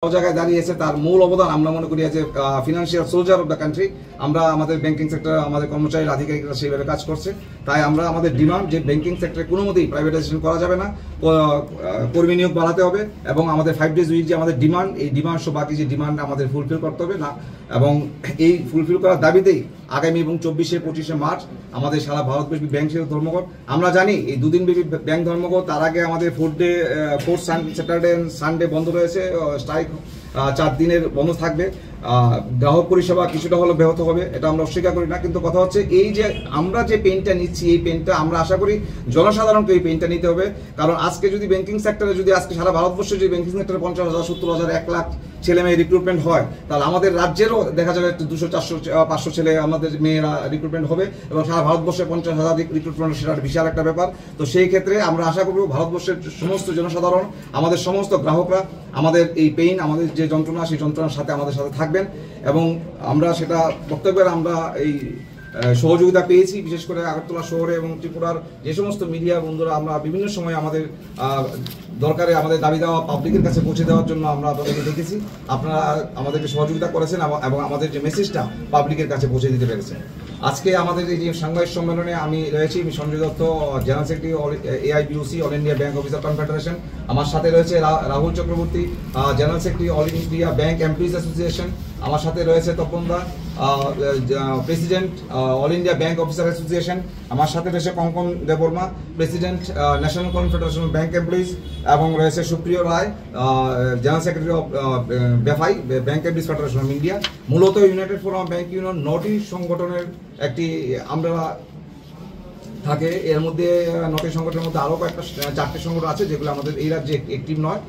জায়গায় দাঁড়িয়েছে তার মূল অবদান আমরা মনে করি যে financial soldier of the country. আমরা আমাদের ব্যাংকিং সেক্টর আমাদের কর্মচারী আধিকারিকরা সেইভাবে কাজ করছে। তাই আমরা আমাদের ডিমান্ড যে ব্যাংকিং সেক্টরে কোনো মতেই প্রাইভেটাইজেশন করা যাবে না, কর্মী নিয়োগ বাড়াতে হবে এবং আমাদের 5 days উইক যে আমাদের ডিমান্ড, এই ডিমান্ড সহ বাকি যে ডিমান্ড আমাদের ফুলফিল করতে হবে না। এবং এই ফুলফিল করার দাবিতেই আগামী এবং 24-25 মার্চ আমাদের সারা ভারতব্যাপী ব্যাংক ধর্মঘট। আমরা জানি এই দুদিন ব্যাপী ব্যাংক ধর্মঘট, তার আগে আমাদের ফোর্থ স্যাটারডে সানডে বন্ধ রয়েছে, স্ট্রাইক 4 দিনের বন্ধ থাকবে। গ্রাহক পরিষেবা কিছুটা হলো ব্যাহত হবে, এটা আমরা অস্বীকার করি না। কিন্তু কথা হচ্ছে এই যে আমরা যে পেইনটা নিচ্ছি, এই পেইনটা আমরা আশা করি জনসাধারণকে এই পেইনটা নিতে হবে। কারণ আজকে যদি ব্যাংকিং সেক্টরে যদি আজকে সারা ভারতবর্ষে যদি ব্যাংকিং সেক্টরে 50,000, 70,000, 1 লাখ ছেলে মেয়ে রিক্রুটমেন্ট হয়, তাহলে আমাদের রাজ্যেরও দেখা যাবে 200, 400, 500 ছেলে আমাদের মেয়েরা রিক্রুটমেন্ট হবে এবং সারা ভারতবর্ষে 50,000 রিক্রুটমেন্ট, সেটা বিশাল একটা ব্যাপার। তো সেই ক্ষেত্রে আমরা আশা করব ভারতবর্ষের সমস্ত জনসাধারণ, আমাদের সমস্ত গ্রাহকরা আমাদের এই পেইন, আমাদের যে যন্ত্রণা, সেই যন্ত্রণার সাথে আমাদের সাথে থাকবেন এবং আমরা সেটা বক্তব্যের আমরা এই সহযোগিতা পেয়েছি। বিশেষ করে আগরতলা শহরে এবং ত্রিপুরার যে সমস্ত মিডিয়া বন্ধুরা, আমরা বিভিন্ন সময় আমাদের দরকারে আমাদের দাবি দেওয়া পাবলিকের কাছে পৌঁছে দেওয়ার জন্য আমরা আপনাদেরকে দেখেছি। আপনারা আমাদেরকে সহযোগিতা করেছেন এবং আমাদের যে মেসেজটা পাবলিকের কাছে পৌঁছে দিতে পেরেছেন। আজকে আমাদের এই যে সাংবাদিক সম্মেলনে আমি রয়েছি, আমি Sanjay Dutta, general secretary AIBUC, all India bank officer confederation. আমার সাথে রয়েছে Rahul Chakraborty, general secretary, all India bank employees association. আমার সাথে রয়েছে Tapan da, president, all India bank officer association. আমার সাথে রয়েছে Kankan Debbarma, president, national confederation of bank employees, এবং রয়েছে Supriya Roy, general secretary of BFI, bank employees federation of India. মূলত ইউনাইটেড ফোরাম ব্যাংক ইউনিয়ন 9টি সংগঠনের একটি আমরা থাকে। এর মধ্যে 9টি সংগঠনের মধ্যে আরও কয়েকটা 4টে সংগঠন আছে যেগুলো আমাদের এই রাজ্যে একটিভ নয়।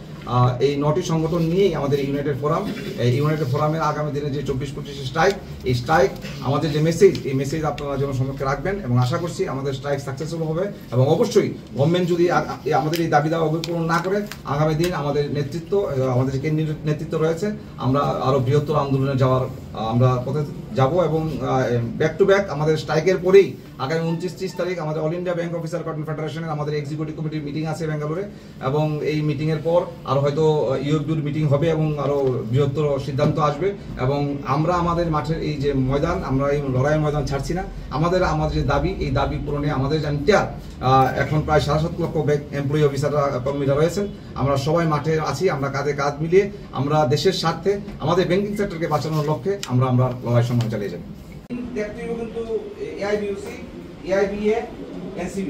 এই 9টি সংগঠন নিয়েই আমাদের ইউনাইটেড ফোরাম। এই ইউনাইটেড ফোরামের আগামী দিনে যে 24-25 স্ট্রাইক, এই স্ট্রাইক আমাদের যে মেসেজ, এই মেসেজ আপনারা জনসমক্ষে রাখবেন এবং আশা করছি আমাদের স্ট্রাইক সাকসেসফুল হবে। এবং অবশ্যই গভর্নমেন্ট যদি আমাদের এই দাবি দাওয়া পূরণ না করে, আগামী দিন আমাদের নেতৃত্ব, আমাদের যে কেন্দ্রীয় নেতৃত্ব রয়েছে, আমরা আরও বৃহত্তর আন্দোলনে যাওয়ার আমরা পথে যাব। এবং ব্যাক টু ব্যাক আমাদের স্ট্রাইকের পরেই আগামী 29-30 তারিখ আমাদের অল ইন্ডিয়া ব্যাংক অফিসার কনফেডারেশনের আমাদের এক্সিকিউটিভ কমিটির মিটিং আছে ব্যাঙ্গালোরে। এবং এই মিটিংয়ের পর আরও হয়তো ইউএফবির মিটিং হবে এবং আরও বৃহত্তর সিদ্ধান্ত আসবে। এবং আমরা আমাদের মাঠের এই যে ময়দান, আমরা এই লড়াইয়ের ময়দান ছাড়ছি না। আমাদের যে দাবি, এই দাবি পূরণে আমাদের এখন প্রায় 7.5 লক্ষ এমপ্লয়ি অফিসাররা, কর্মীরা রয়েছেন। আমরা সবাই মাঠে আছি, আমরা কাঁধে কাঁধ মিলিয়ে আমরা দেশের স্বার্থে আমাদের ব্যাংকিং সেক্টরকে বাঁচানোর লক্ষ্যে আমরা লড়াই সংগ্রাম চালিয়ে যাব। AIBUC, AIBA, NCB